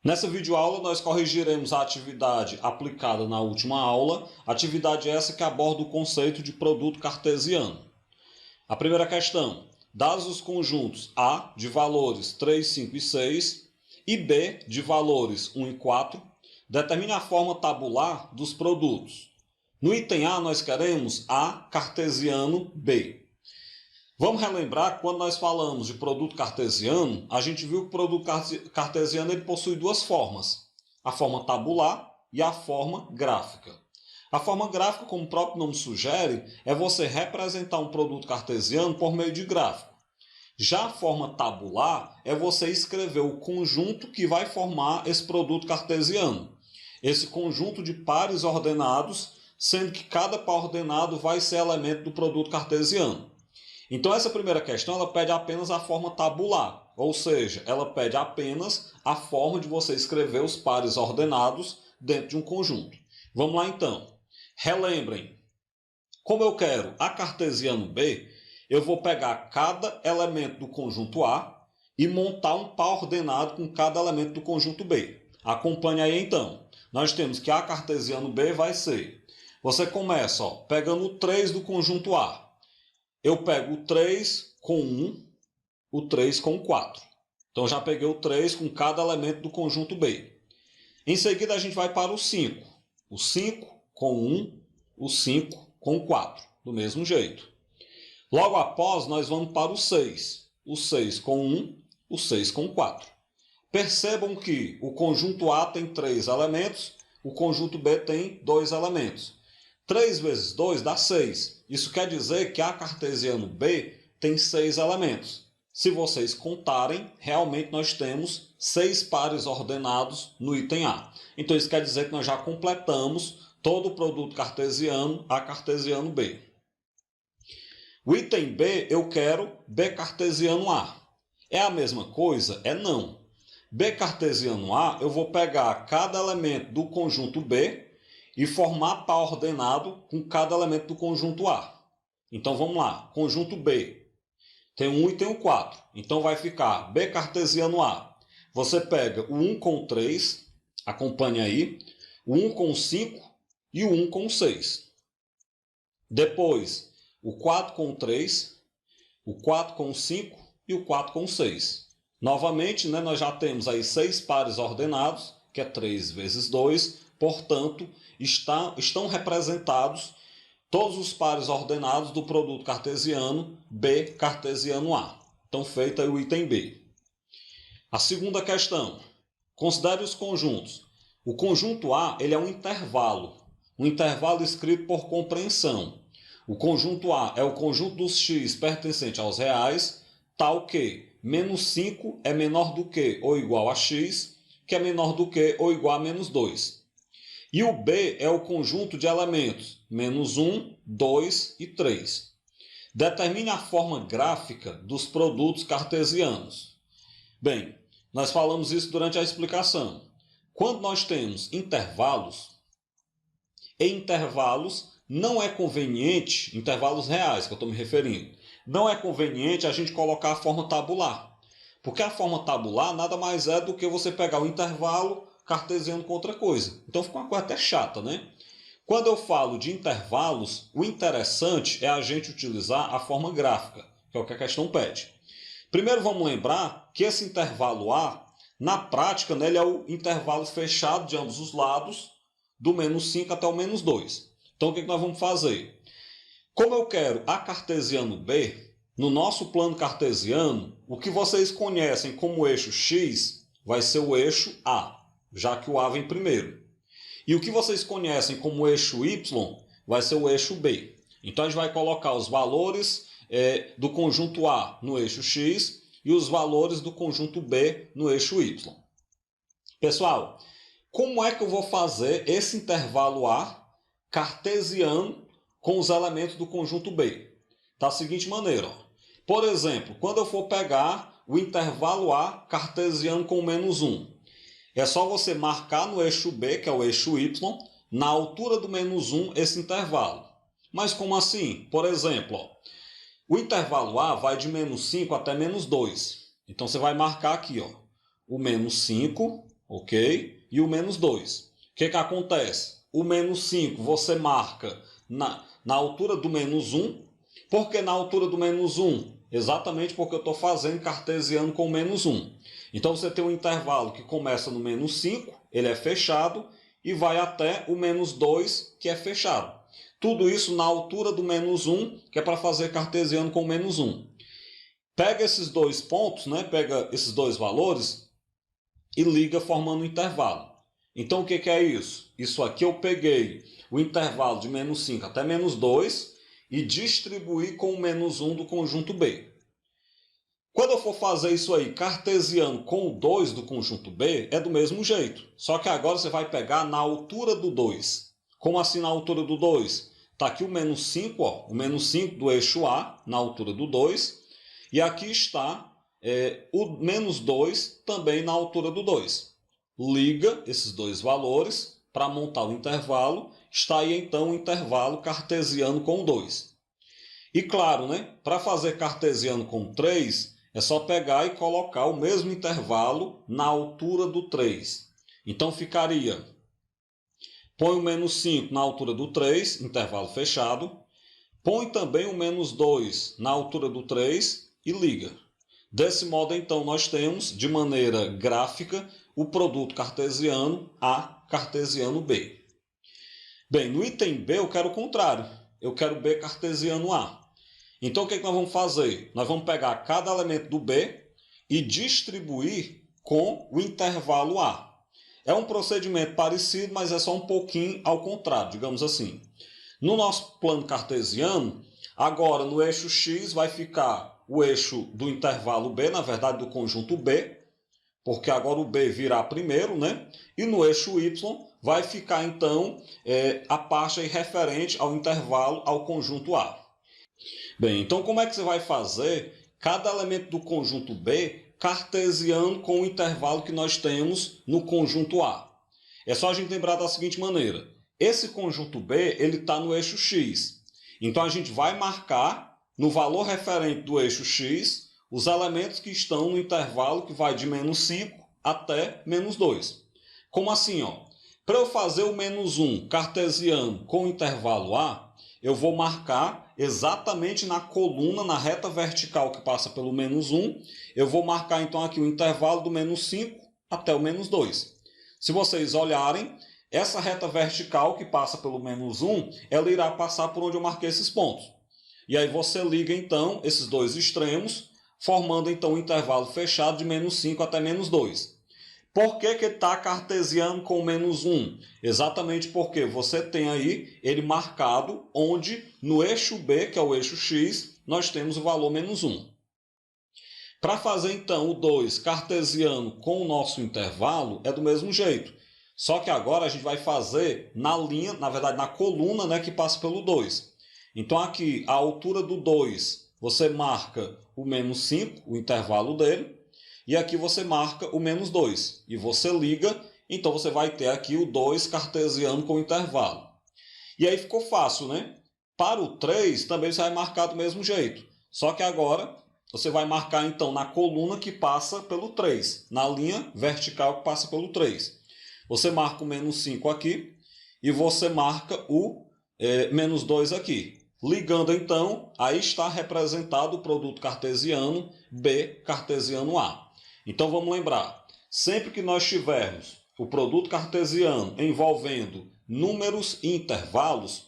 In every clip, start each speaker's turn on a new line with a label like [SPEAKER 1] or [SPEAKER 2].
[SPEAKER 1] Nessa videoaula nós corrigiremos a atividade aplicada na última aula, atividade essa que aborda o conceito de produto cartesiano. A primeira questão: dados os conjuntos A de valores 3, 5 e 6 e B de valores 1 e 4, determine a forma tabular dos produtos. No item A nós queremos A cartesiano B. Vamos relembrar que quando nós falamos de produto cartesiano, a gente viu que o produto cartesiano ele possui duas formas, a forma tabular e a forma gráfica. A forma gráfica, como o próprio nome sugere, é você representar um produto cartesiano por meio de gráfico. Já a forma tabular é você escrever o conjunto que vai formar esse produto cartesiano. Esse conjunto de pares ordenados, sendo que cada par ordenado vai ser elemento do produto cartesiano. Então essa primeira questão ela pede apenas a forma tabular, ou seja, ela pede apenas a forma de você escrever os pares ordenados dentro de um conjunto. Vamos lá então. Relembrem, como eu quero A cartesiano B, eu vou pegar cada elemento do conjunto A e montar um par ordenado com cada elemento do conjunto B. Acompanhe aí então. Nós temos que A cartesiano B vai ser, você começa pegando o 3 do conjunto A. Eu pego o 3 com 1, o 3 com 4. Então já peguei o 3 com cada elemento do conjunto B. Em seguida a gente vai para o 5. O 5 com 1, o 5 com 4. Do mesmo jeito. Logo após nós vamos para o 6. O 6 com 1, o 6 com 4. Percebam que o conjunto A tem 3 elementos, o conjunto B tem 2 elementos. 3 vezes 2 dá 6. Isso quer dizer que A cartesiano B tem 6 elementos. Se vocês contarem, realmente nós temos 6 pares ordenados no item A. Então isso quer dizer que nós já completamos todo o produto cartesiano A cartesiano B. O item B eu quero B cartesiano A. É a mesma coisa? É não. B cartesiano A eu vou pegar cada elemento do conjunto B e formar par ordenado com cada elemento do conjunto A. Então vamos lá, conjunto B. Tem o 1 e tem o 4. Então vai ficar B cartesiano A. Você pega o 1 com o 3, acompanhe aí, o 1 com o 5 e o 1 com o 6. Depois, o 4 com o 3, o 4 com o 5 e o 4 com o 6. Novamente, nós já temos aí 6 pares ordenados, que é 3 vezes 2, portanto, estão representados todos os pares ordenados do produto cartesiano B cartesiano A. Então, feito aí o item B. A segunda questão. Considere os conjuntos. O conjunto A ele é um intervalo escrito por compreensão. O conjunto A é o conjunto dos x pertencente aos reais, tal que menos 5 é menor do que ou igual a x, que é menor do que ou igual a menos 2. E o B é o conjunto de elementos menos 1, 2 e 3. Determine a forma gráfica dos produtos cartesianos. Bem, nós falamos isso durante a explicação. Quando nós temos intervalos, em intervalos não é conveniente, intervalos reais que eu estou me referindo, não é conveniente a gente colocar a forma tabular. Porque a forma tabular nada mais é do que você pegar o intervalo cartesiano com outra coisa. Então fica uma coisa até chata, né? Quando eu falo de intervalos, o interessante é a gente utilizar a forma gráfica, que é o que a questão pede. Primeiro vamos lembrar que esse intervalo A, na prática, ele é o intervalo fechado de ambos os lados, do menos 5 até o menos 2. Então o que nós vamos fazer? Como eu quero A cartesiano B, no nosso plano cartesiano, o que vocês conhecem como eixo X vai ser o eixo A, já que o A vem primeiro. E o que vocês conhecem como eixo Y vai ser o eixo B. Então a gente vai colocar os valores do conjunto A no eixo X e os valores do conjunto B no eixo Y. Pessoal, como é que eu vou fazer esse intervalo A cartesiano com os elementos do conjunto B? Da seguinte maneira. Por exemplo, quando eu for pegar o intervalo A cartesiano com menos 1, é só você marcar no eixo B, que é o eixo Y, na altura do menos 1, esse intervalo. Mas como assim? Por exemplo, o intervalo A vai de menos 5 até menos 2. Então você vai marcar aqui o menos 5 ok? E o menos 2. O que acontece? O menos 5 você marca na altura do menos 1. Por que na altura do menos 1? Exatamente porque eu estou fazendo cartesiano com menos 1. Então você tem um intervalo que começa no menos 5, ele é fechado, e vai até o menos 2, que é fechado. Tudo isso na altura do menos 1, que é para fazer cartesiano com menos 1. Pega esses dois pontos, né? Pega esses dois valores e liga formando um intervalo. Então o que é isso? Isso aqui eu peguei o intervalo de menos 5 até menos 2 e distribuí com o menos 1 do conjunto B. Quando eu for fazer isso aí, cartesiano com o 2 do conjunto B, é do mesmo jeito. Só que agora você vai pegar na altura do 2. Como assim na altura do 2? Está aqui o menos 5, ó, o menos 5 do eixo A, na altura do 2. E aqui está o menos 2 também na altura do 2. Liga esses dois valores para montar o intervalo. Está aí então o intervalo cartesiano com o 2. E claro, né, para fazer cartesiano com 3, é só pegar e colocar o mesmo intervalo na altura do 3. Então ficaria, põe o menos 5 na altura do 3, intervalo fechado. Põe também o menos 2 na altura do 3 e liga. Desse modo, então, nós temos, de maneira gráfica, o produto cartesiano A, cartesiano B. Bem, no item B eu quero o contrário. Eu quero B cartesiano A. Então, o que nós vamos fazer? Nós vamos pegar cada elemento do B e distribuir com o intervalo A. É um procedimento parecido, mas é só um pouquinho ao contrário, digamos assim. No nosso plano cartesiano, agora no eixo X vai ficar o eixo do intervalo B, na verdade do conjunto B, porque agora o B virá primeiro, né? E no eixo Y vai ficar então a parte aí referente ao intervalo ao conjunto A. Bem, então como é que você vai fazer cada elemento do conjunto B cartesiano com o intervalo que nós temos no conjunto A? É só a gente lembrar da seguinte maneira. Esse conjunto B ele está no eixo X. Então a gente vai marcar no valor referente do eixo X os elementos que estão no intervalo que vai de menos 5 até menos 2. Como assim? Para eu fazer o menos 1 cartesiano com o intervalo A, eu vou marcar exatamente na coluna, na reta vertical que passa pelo menos 1, eu vou marcar então aqui o intervalo do menos 5 até o menos 2. Se vocês olharem, essa reta vertical que passa pelo menos 1, ela irá passar por onde eu marquei esses pontos. E aí você liga então esses dois extremos, formando então um intervalo fechado de menos 5 até menos 2. Por que está cartesiano com menos 1? Exatamente porque você tem aí ele marcado onde no eixo B, que é o eixo X, nós temos o valor menos 1. Para fazer então o 2 cartesiano com o nosso intervalo é do mesmo jeito. Só que agora a gente vai fazer na linha, na verdade na coluna, né, que passa pelo 2. Então aqui a altura do 2 você marca o menos 5, o intervalo dele. E aqui você marca o menos 2. E você liga, então você vai ter aqui o 2 cartesiano com intervalo. E aí ficou fácil, né? Para o 3 também você vai marcar do mesmo jeito. Só que agora você vai marcar então na coluna que passa pelo 3. Na linha vertical que passa pelo 3. Você marca o menos 5 aqui. E você marca o menos 2 aqui. Ligando então, aí está representado o produto cartesiano B cartesiano A. Então vamos lembrar, sempre que nós tivermos o produto cartesiano envolvendo números e intervalos,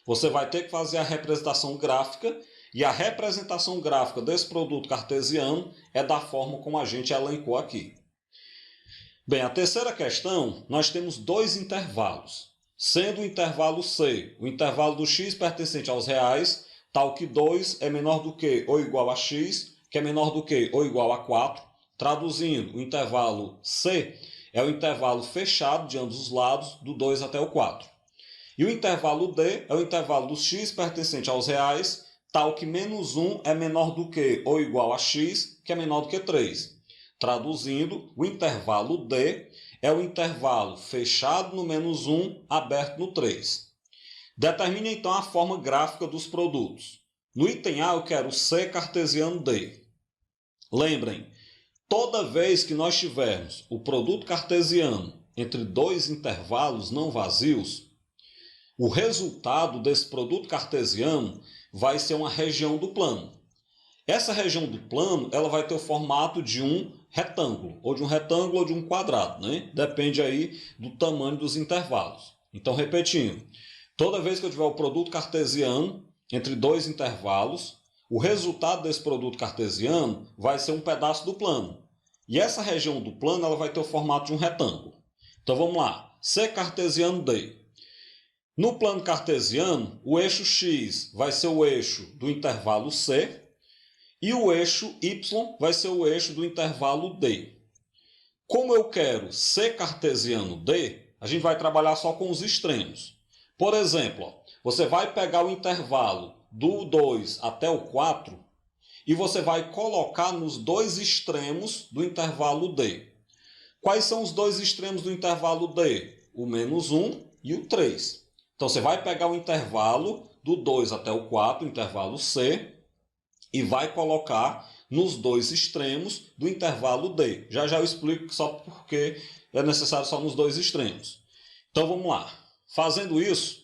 [SPEAKER 1] você vai ter que fazer a representação gráfica, e a representação gráfica desse produto cartesiano é da forma como a gente elencou aqui. Bem, a terceira questão, nós temos dois intervalos, sendo o intervalo C, o intervalo do x pertencente aos reais, tal que 2 é menor do que ou igual a x, que é menor do que ou igual a 4, traduzindo, o intervalo C é o intervalo fechado de ambos os lados, do 2 até o 4. E o intervalo D é o intervalo do x pertencente aos reais, tal que menos 1 é menor do que ou igual a x, que é menor do que 3. Traduzindo, o intervalo D é o intervalo fechado no menos 1, aberto no 3. Determine então a forma gráfica dos produtos. No item A eu quero C cartesiano D. Lembrem, Toda vez que nós tivermos o produto cartesiano entre dois intervalos não vazios, o resultado desse produto cartesiano vai ser uma região do plano. Essa região do plano ela vai ter o formato de um retângulo, ou de um retângulo ou de um quadrado, né? Depende aí do tamanho dos intervalos. Então, repetindo, toda vez que eu tiver o produto cartesiano entre dois intervalos, o resultado desse produto cartesiano vai ser um pedaço do plano. E essa região do plano ela vai ter o formato de um retângulo. Então vamos lá, C cartesiano D. No plano cartesiano, o eixo x vai ser o eixo do intervalo C e o eixo y vai ser o eixo do intervalo D. Como eu quero C cartesiano D, a gente vai trabalhar só com os extremos. Por exemplo, você vai pegar o intervalo do 2 até o 4 e você vai colocar nos dois extremos do intervalo D. Quais são os dois extremos do intervalo D? O -1 e o 3. Então você vai pegar o intervalo do 2 até o 4, o intervalo C, e vai colocar nos dois extremos do intervalo D. Já eu explico só porque é necessário só nos dois extremos. Então vamos lá. Fazendo isso,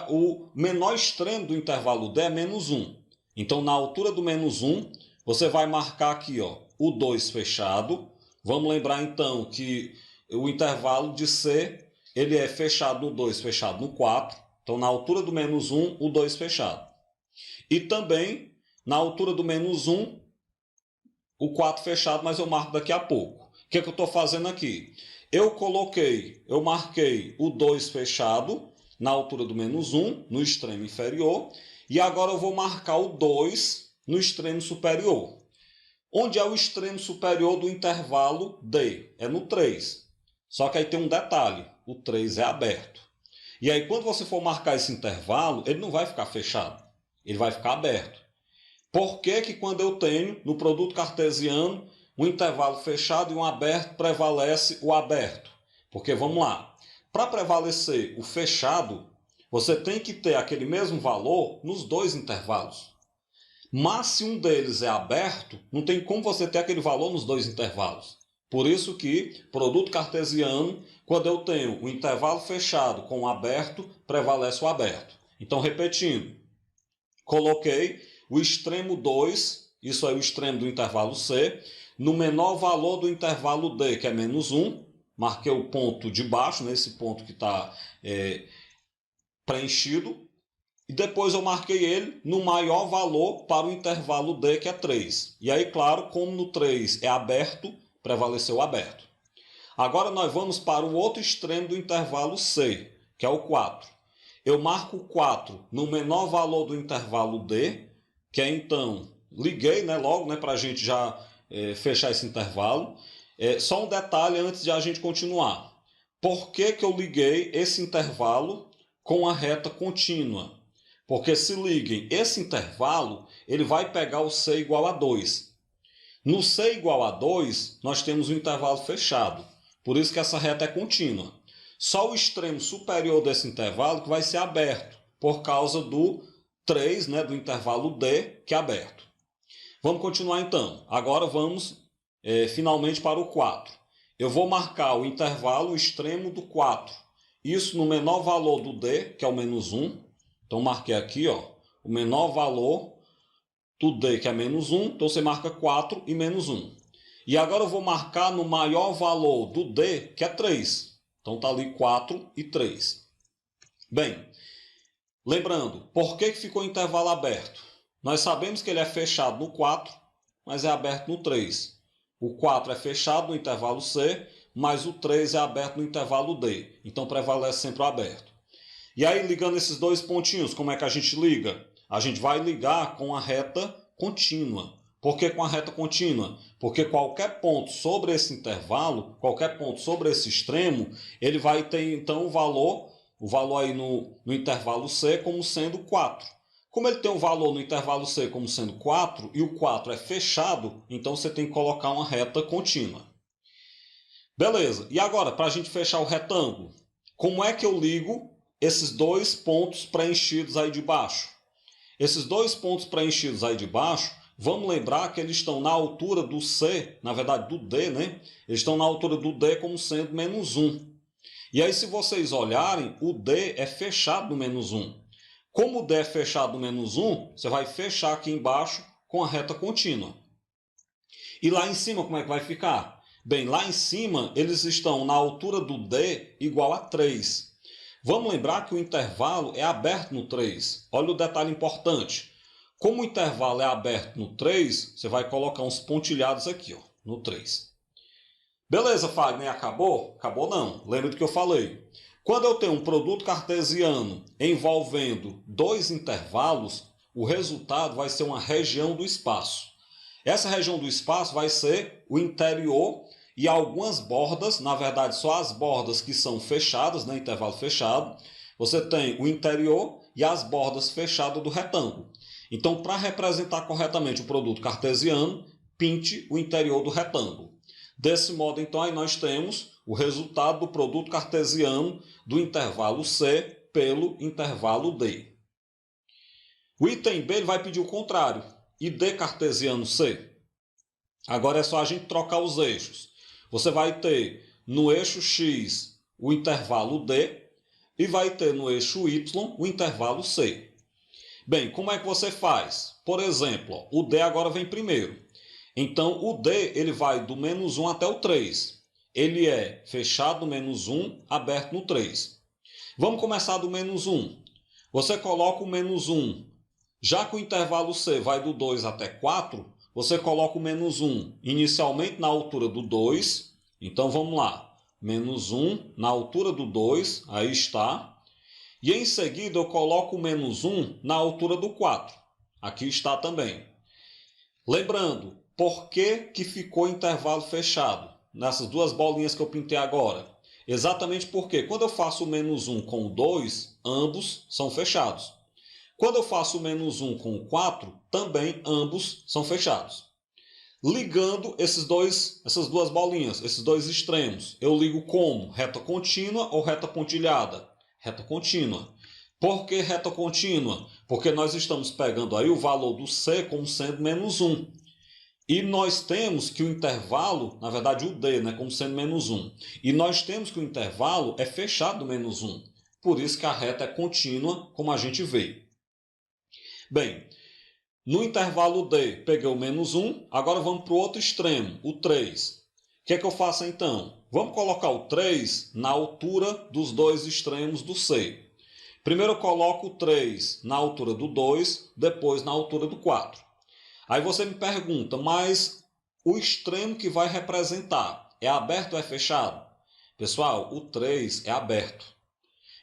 [SPEAKER 1] o menor extremo do intervalo D é -1. Então na altura do -1, você vai marcar aqui o 2 fechado. Vamos lembrar então que o intervalo de C ele é fechado no 2, fechado no 4. Então na altura do -1, o 2 fechado. E também na altura do -1, o 4 fechado, mas eu marco daqui a pouco. O que eu estou fazendo aqui? Eu marquei o 2 fechado na altura do -1, no extremo inferior, e agora eu vou marcar o 2 no extremo superior. Onde é o extremo superior do intervalo D? É no 3. Só que aí tem um detalhe, o 3 é aberto. E aí quando você for marcar esse intervalo, ele não vai ficar fechado, ele vai ficar aberto. Por que que quando eu tenho no produto cartesiano um intervalo fechado e um aberto, prevalece o aberto? Porque vamos lá, para prevalecer o fechado, você tem que ter aquele mesmo valor nos dois intervalos. Mas se um deles é aberto, não tem como você ter aquele valor nos dois intervalos. Por isso que, produto cartesiano, quando eu tenho o intervalo fechado com o aberto, prevalece o aberto. Então, repetindo, coloquei o extremo 2, isso é o extremo do intervalo C, no menor valor do intervalo D, que é -1, marquei o ponto de baixo, nesse ponto que está preenchido, e depois eu marquei ele no maior valor para o intervalo D, que é 3. E aí, claro, como no 3 é aberto, prevaleceu o aberto. Agora nós vamos para o outro extremo do intervalo C, que é o 4. Eu marco o 4 no menor valor do intervalo D, que é então, liguei logo para a gente já fechar esse intervalo. Só um detalhe antes de a gente continuar. Por que que eu liguei esse intervalo com a reta contínua? Porque se liguem esse intervalo, ele vai pegar o C igual a 2. No C igual a 2, nós temos um intervalo fechado. Por isso que essa reta é contínua. Só o extremo superior desse intervalo que vai ser aberto, por causa do 3, do intervalo D, que é aberto. Vamos continuar então. Agora vamos finalmente para o 4. Eu vou marcar o intervalo, o extremo do 4. Isso no menor valor do D, que é o -1. Então marquei aqui o menor valor do D, que é -1. Então você marca 4 e -1. E agora eu vou marcar no maior valor do D, que é 3. Então está ali 4 e 3. Bem, lembrando, por que ficou o intervalo aberto? Nós sabemos que ele é fechado no 4, mas é aberto no 3. O 4 é fechado no intervalo C, mas o 3 é aberto no intervalo D. Então prevalece sempre o aberto. E aí, ligando esses dois pontinhos, como é que a gente liga? A gente vai ligar com a reta contínua. Por que com a reta contínua? Porque qualquer ponto sobre esse intervalo, qualquer ponto sobre esse extremo, ele vai ter então o valor aí no intervalo C como sendo 4. Como ele tem um valor no intervalo C como sendo 4 e o 4 é fechado, então você tem que colocar uma reta contínua. Beleza, e agora para a gente fechar o retângulo, como é que eu ligo esses dois pontos preenchidos aí de baixo? Esses dois pontos preenchidos aí de baixo vamos lembrar que eles estão na altura do C, na verdade do D, né? Eles estão na altura do D como sendo menos 1. E aí, se vocês olharem, o D é fechado no menos 1. Como o D é fechado no menos 1, você vai fechar aqui embaixo com a reta contínua. E lá em cima, como é que vai ficar? Bem, lá em cima, eles estão na altura do D igual a 3. Vamos lembrar que o intervalo é aberto no 3. Olha o detalhe importante. Como o intervalo é aberto no 3, você vai colocar uns pontilhados aqui, ó, no 3. Beleza, Fagner, acabou? Acabou não. Lembra do que eu falei. Quando eu tenho um produto cartesiano envolvendo dois intervalos, o resultado vai ser uma região do espaço. Essa região do espaço vai ser o interior e algumas bordas, na verdade só as bordas que são fechadas, né, intervalo fechado. Você tem o interior e as bordas fechadas do retângulo. Então, para representar corretamente o produto cartesiano, pinte o interior do retângulo. Desse modo, então, aí nós temos o resultado do produto cartesiano do intervalo C pelo intervalo D. O item B ele vai pedir o contrário. E D cartesiano C? Agora é só a gente trocar os eixos. Você vai ter no eixo X o intervalo D e vai ter no eixo Y o intervalo C. Bem, como é que você faz? Por exemplo, ó, o D agora vem primeiro. Então, o D ele vai do menos 1 até o 3. Ele é fechado no menos 1, aberto no 3. Vamos começar do menos 1. Você coloca o menos 1. Já que o intervalo C vai do 2 até 4, você coloca o menos 1 inicialmente na altura do 2. Então, vamos lá. Menos 1 na altura do 2, aí está. E em seguida, eu coloco o menos 1 na altura do 4. Aqui está também. Lembrando, por que ficou intervalo fechado? Nessas duas bolinhas que eu pintei agora. Exatamente porque quando eu faço o menos 1 com o 2, ambos são fechados. Quando eu faço o menos 1 com o 4, também ambos são fechados. Ligando essas duas bolinhas, esses dois extremos, eu ligo como? Reta contínua ou reta pontilhada? Reta contínua. Por que reta contínua? Porque nós estamos pegando aí o valor do C como sendo menos 1. E nós temos que o intervalo, na verdade o D, né, como sendo menos 1. E nós temos que o intervalo é fechado no menos 1. Por isso que a reta é contínua, como a gente vê. Bem, no intervalo D, peguei o menos 1. Agora vamos para o outro extremo, o 3. O que é que eu faço então? Vamos colocar o 3 na altura dos dois extremos do C. Primeiro eu coloco o 3 na altura do 2, depois na altura do 4. Aí você me pergunta, mas o extremo que vai representar é aberto ou é fechado? Pessoal, o 3 é aberto.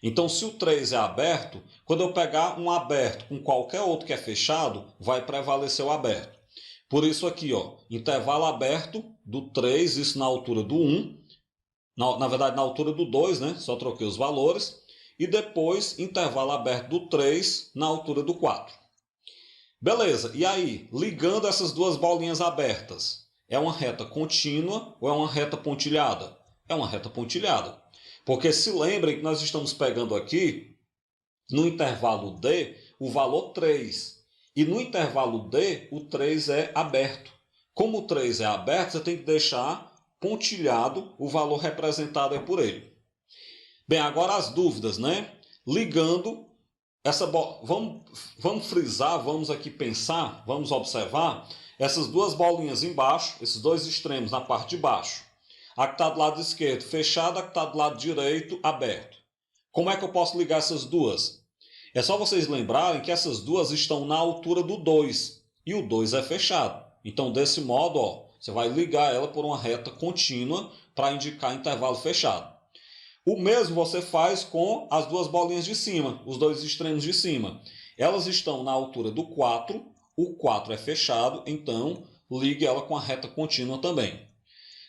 [SPEAKER 1] Então, se o 3 é aberto, quando eu pegar um aberto com qualquer outro que é fechado, vai prevalecer o aberto. Por isso aqui, ó, intervalo aberto do 3, isso na altura do 1, na verdade na altura do 2, né? Só troquei os valores. E depois intervalo aberto do 3 na altura do 4. Beleza, e aí, ligando essas duas bolinhas abertas, é uma reta contínua ou é uma reta pontilhada? É uma reta pontilhada. Porque se lembrem que nós estamos pegando aqui, no intervalo D, o valor 3. E no intervalo D, o 3 é aberto. Como o 3 é aberto, você tem que deixar pontilhado o valor representado aí por ele. Bem, agora as dúvidas, né? Ligando vamos frisar, vamos aqui pensar, vamos observar essas duas bolinhas embaixo, esses dois extremos na parte de baixo. A que está do lado esquerdo fechada, a que está do lado direito aberto. Como é que eu posso ligar essas duas? É só vocês lembrarem que essas duas estão na altura do 2 e o 2 é fechado. Então, desse modo, ó, você vai ligar ela por uma reta contínua para indicar intervalo fechado. O mesmo você faz com as duas bolinhas de cima, os dois extremos de cima. Elas estão na altura do 4, o 4 é fechado, então ligue ela com a reta contínua também.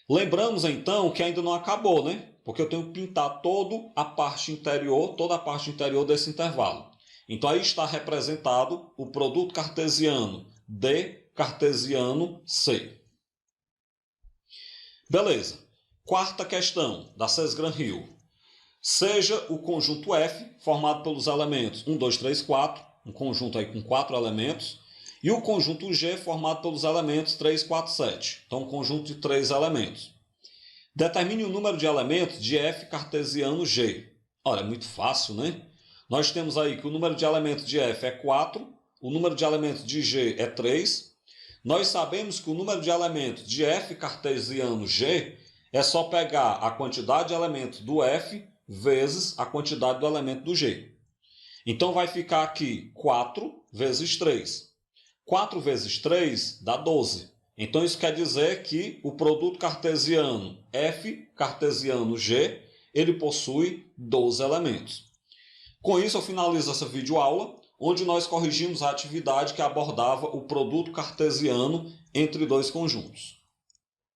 [SPEAKER 1] Lembramos então que ainda não acabou, né? Porque eu tenho que pintar toda a parte interior desse intervalo. Então aí está representado o produto cartesiano D cartesiano C. Beleza. Quarta questão da Cesgran-Hill. Seja o conjunto F, formado pelos elementos 1, 2, 3, 4, um conjunto aí com 4 elementos, E o conjunto G é formado pelos elementos 3, 4, 7. Então, um conjunto de 3 elementos. Determine o número de elementos de F cartesiano G. Olha, é muito fácil, né? Nós temos aí que o número de elementos de F é 4, o número de elementos de G é 3. Nós sabemos que o número de elementos de F cartesiano G é só pegar a quantidade de elementos do F vezes a quantidade do elemento do G. Então vai ficar aqui 4 vezes 3. 4 vezes 3 dá 12. Então isso quer dizer que o produto cartesiano F cartesiano G, ele possui 12 elementos. Com isso eu finalizo essa videoaula, onde nós corrigimos a atividade que abordava o produto cartesiano entre dois conjuntos.